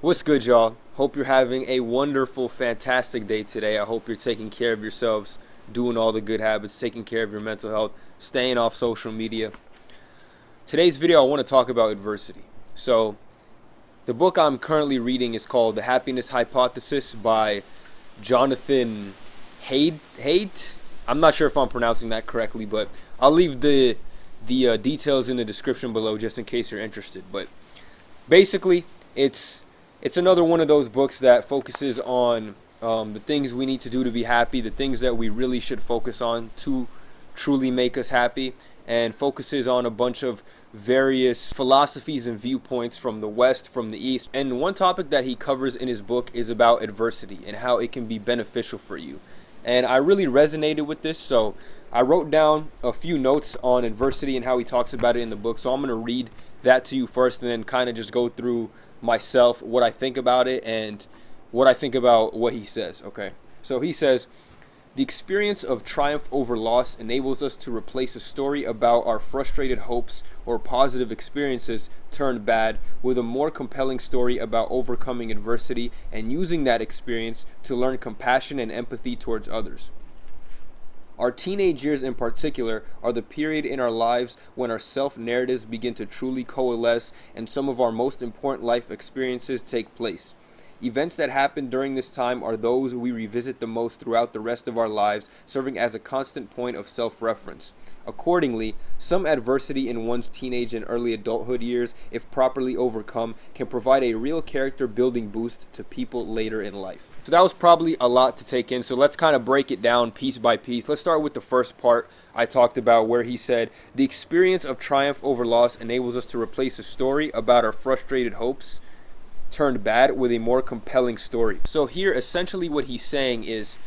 What's good, y'all? Hope you're having a wonderful, fantastic day today. I hope you're taking care of yourselves, doing all the good habits, taking care of your mental health, staying off social media. Today's video, I want to talk about adversity. So, the book I'm currently reading is called The Happiness Hypothesis by Jonathan Haidt. I'm not sure if I'm pronouncing that correctly, but I'll leave the details in the description below just in case you're interested. But basically, it's another one of those books that focuses on the things we need to do to be happy, the things that we really should focus on to truly make us happy, and focuses on a bunch of various philosophies and viewpoints from the West, from the East. And one topic that he covers in his book is about adversity and how it can be beneficial for you. And I really resonated with this, so I wrote down a few notes on adversity and how he talks about it in the book. So I'm going to read that to you first and then kind of just go through myself, what I think about it, and what I think about what he says. Okay, so he says, the experience of triumph over loss enables us to replace a story about our frustrated hopes or positive experiences turned bad with a more compelling story about overcoming adversity and using that experience to learn compassion and empathy towards others. Our teenage years in particular are the period in our lives when our self-narratives begin to truly coalesce and some of our most important life experiences take place. Events that happen during this time are those we revisit the most throughout the rest of our lives, serving as a constant point of self-reference. Accordingly, some adversity in one's teenage and early adulthood years, if properly overcome, can provide a real character-building boost to people later in life. So that was probably a lot to take in, so let's kind of break it down piece by piece. Let's start with the first part I talked about where he said, the experience of triumph over loss enables us to replace a story about our frustrated hopes turned bad with a more compelling story. So here essentially what he's saying is,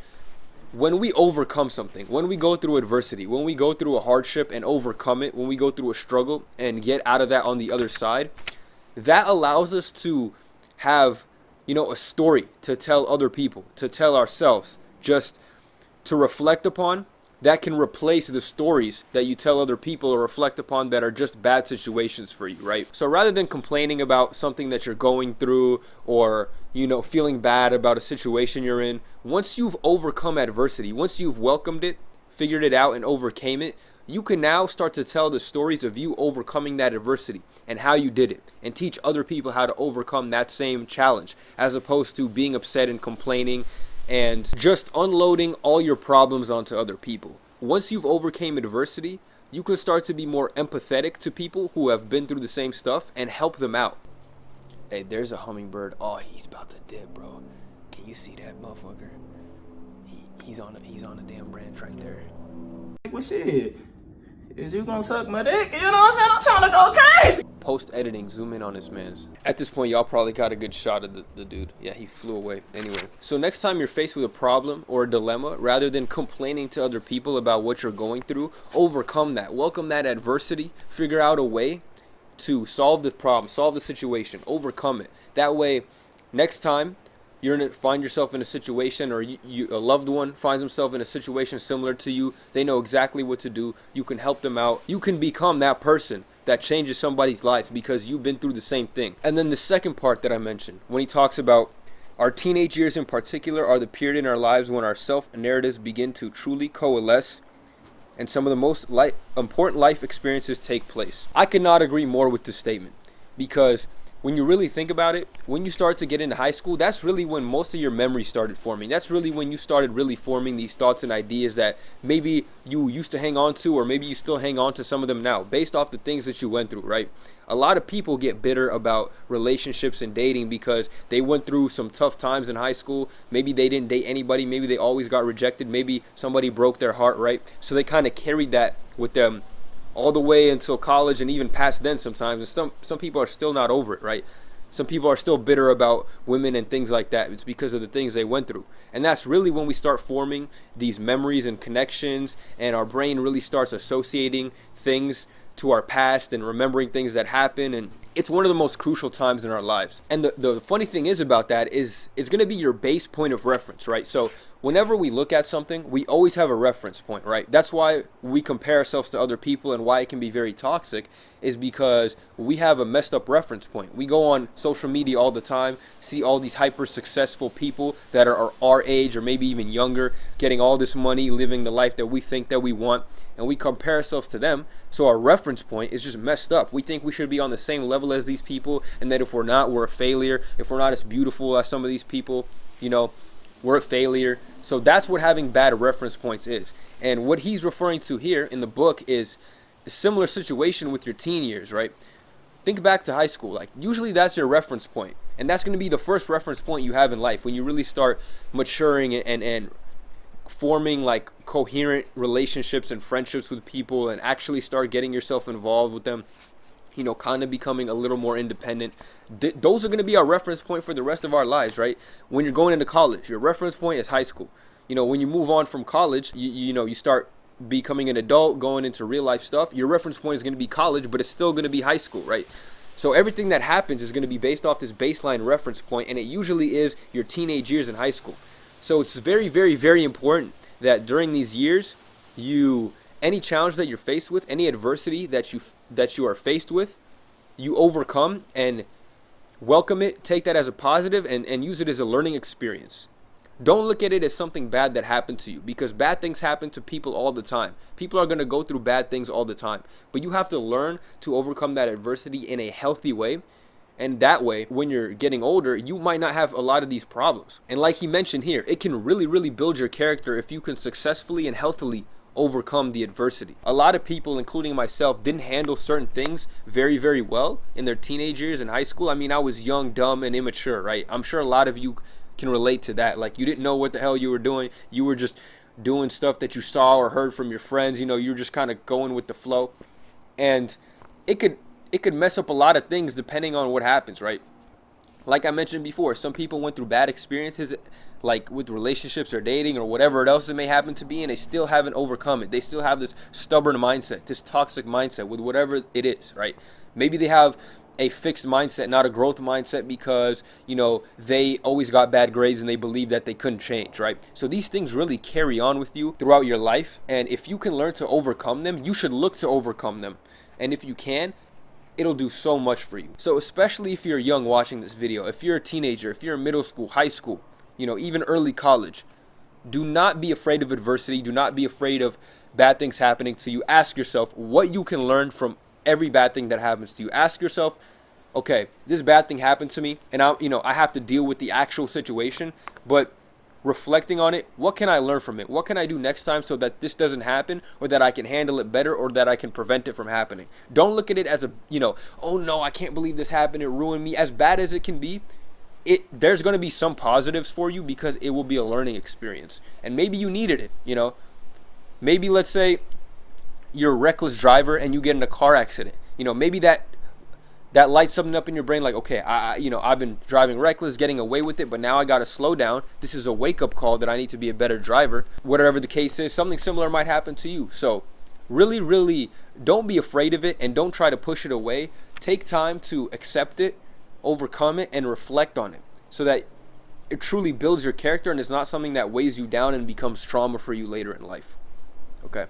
when we overcome something, when we go through adversity, when we go through a hardship and overcome it, when we go through a struggle and get out of that on the other side, that allows us to have, a story to tell other people, to tell ourselves, just to reflect upon, that can replace the stories that you tell other people or reflect upon that are just bad situations for you, right? So rather than complaining about something that you're going through or, feeling bad about a situation you're in, once you've overcome adversity, once you've welcomed it, figured it out, and overcame it, you can now start to tell the stories of you overcoming that adversity and how you did it and teach other people how to overcome that same challenge as opposed to being upset and complaining and just unloading all your problems onto other people. Once you've overcame adversity, you can start to be more empathetic to people who have been through the same stuff and help them out. Hey, there's a hummingbird. Oh, he's about to dip, bro. Can you see that motherfucker? He's on a damn branch right there. Well, shit. Is you gonna suck my dick? You know what I'm saying? I'm trying to go crazy. Post-editing, zoom in on this man's. At this point, y'all probably got a good shot of the dude. Yeah, he flew away. Anyway, so next time you're faced with a problem or a dilemma, rather than complaining to other people about what you're going through, overcome that. Welcome that adversity. Figure out a way to solve the problem, solve the situation, overcome it. That way, next time you're going to find yourself in a situation, or a loved one finds himself in a situation similar to you, they know exactly what to do. You can help them out. You can become that person that changes somebody's lives because you've been through the same thing. And then the second part that I mentioned, when he talks about our teenage years in particular are the period in our lives when our self-narratives begin to truly coalesce and some of the most important life experiences take place. I could not agree more with this statement, because when you really think about it, when you start to get into high school, that's really when most of your memories started forming. That's really when you started really forming these thoughts and ideas that maybe you used to hang on to, or maybe you still hang on to some of them now, based off the things that you went through, right? A lot of people get bitter about relationships and dating because they went through some tough times in high school. Maybe they didn't date anybody. Maybe they always got rejected. Maybe somebody broke their heart, right? So they kind of carried that with them all the way until college and even past then sometimes. And some people are still not over it, right? Some people are still bitter about women and things like that. It's because of the things they went through. And that's really when we start forming these memories and connections, and our brain really starts associating things to our past and remembering things that happen. And It's one of the most crucial times in our lives. And the funny thing is about that is it's going to be your base point of reference, right? So whenever we look at something, we always have a reference point, right? That's why we compare ourselves to other people, and why it can be very toxic is because we have a messed up reference point. We go on social media all the time, see all these hyper successful people that are our age or maybe even younger, getting all this money, living the life that we think that we want, and we compare ourselves to them. So our reference point is just messed up. We think we should be on the same level as these people, and that if we're not, we're a failure. If we're not as beautiful as some of these people, we're a failure. So that's what having bad reference points is. And what he's referring to here in the book is a similar situation with your teen years, right? Think back to high school. Like, usually that's your reference point, and that's going to be the first reference point you have in life when you really start maturing and forming like coherent relationships and friendships with people, and actually start getting yourself involved with them, kind of becoming a little more independent. Those are going to be our reference point for the rest of our lives, right? When you're going into college, your reference point is high school. When you move on from college, you start becoming an adult, going into real life stuff. Your reference point is going to be college, but it's still going to be high school, right? So everything that happens is going to be based off this baseline reference point, and it usually is your teenage years in high school. So it's very, very, very important that during these years, any challenge that you're faced with, any adversity that you are faced with, you overcome and welcome it, take that as a positive, and use it as a learning experience. Don't look at it as something bad that happened to you, because bad things happen to people all the time. People are going to go through bad things all the time, but you have to learn to overcome that adversity in a healthy way. And that way, when you're getting older, you might not have a lot of these problems. And like he mentioned here, it can really, really build your character if you can successfully and healthily overcome the adversity. A lot of people, including myself, didn't handle certain things very, very well in their teenage years in high school. I mean, I was young, dumb, and immature, right? I'm sure a lot of you can relate to that. Like, you didn't know what the hell you were doing. You were just doing stuff that you saw or heard from your friends. You were just kind of going with the flow. And it could mess up a lot of things depending on what happens, right? Like I mentioned before, some people went through bad experiences, like with relationships or dating or whatever else it may happen to be, and they still haven't overcome it. They still have this stubborn mindset, this toxic mindset with whatever it is, right? Maybe they have a fixed mindset, not a growth mindset, because, they always got bad grades and they believe that they couldn't change, right? So these things really carry on with you throughout your life. And if you can learn to overcome them, you should look to overcome them. And if you can, it'll do so much for you. So especially if you're young watching this video, if you're a teenager, if you're in middle school, high school, even early college, do not be afraid of adversity. Do not be afraid of bad things happening to you. Ask yourself what you can learn from every bad thing that happens to you. Ask yourself, okay, this bad thing happened to me, and I have to deal with the actual situation, but reflecting on it, what can I learn from it? What can I do next time so that this doesn't happen, or that I can handle it better, or that I can prevent it from happening? Don't look at it as oh no, I can't believe this happened, it ruined me. As bad as it can be, there's going to be some positives for you, because it will be a learning experience. And maybe you needed it, Maybe, let's say you're a reckless driver and you get in a car accident. Maybe that lights something up in your brain, like, okay, I've been driving reckless, getting away with it, but now I got to slow down. This is a wake-up call that I need to be a better driver. Whatever the case is, something similar might happen to you. So really, really don't be afraid of it, and don't try to push it away. Take time to accept it, overcome it, and reflect on it, so that it truly builds your character and is not something that weighs you down and becomes trauma for you later in life. Okay?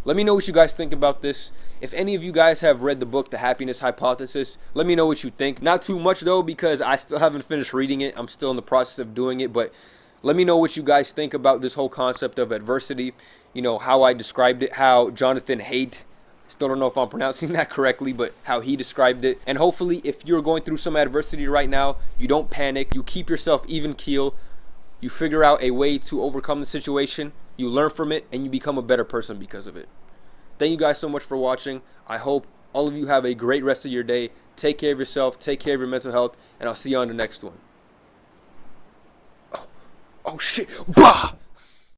Let me know what you guys think about this. If any of you guys have read the book, The Happiness Hypothesis, let me know what you think. Not too much, though, because I still haven't finished reading it. I'm still in the process of doing it, but let me know what you guys think about this whole concept of adversity, how I described it, how Jonathan Haidt, still don't know if I'm pronouncing that correctly, but how he described it. And hopefully, if you're going through some adversity right now, you don't panic, you keep yourself even keel, you figure out a way to overcome the situation, you learn from it, and you become a better person because of it. Thank you guys so much for watching. I hope all of you have a great rest of your day. Take care of yourself, take care of your mental health, and I'll see you on the next one. Oh shit. Bah!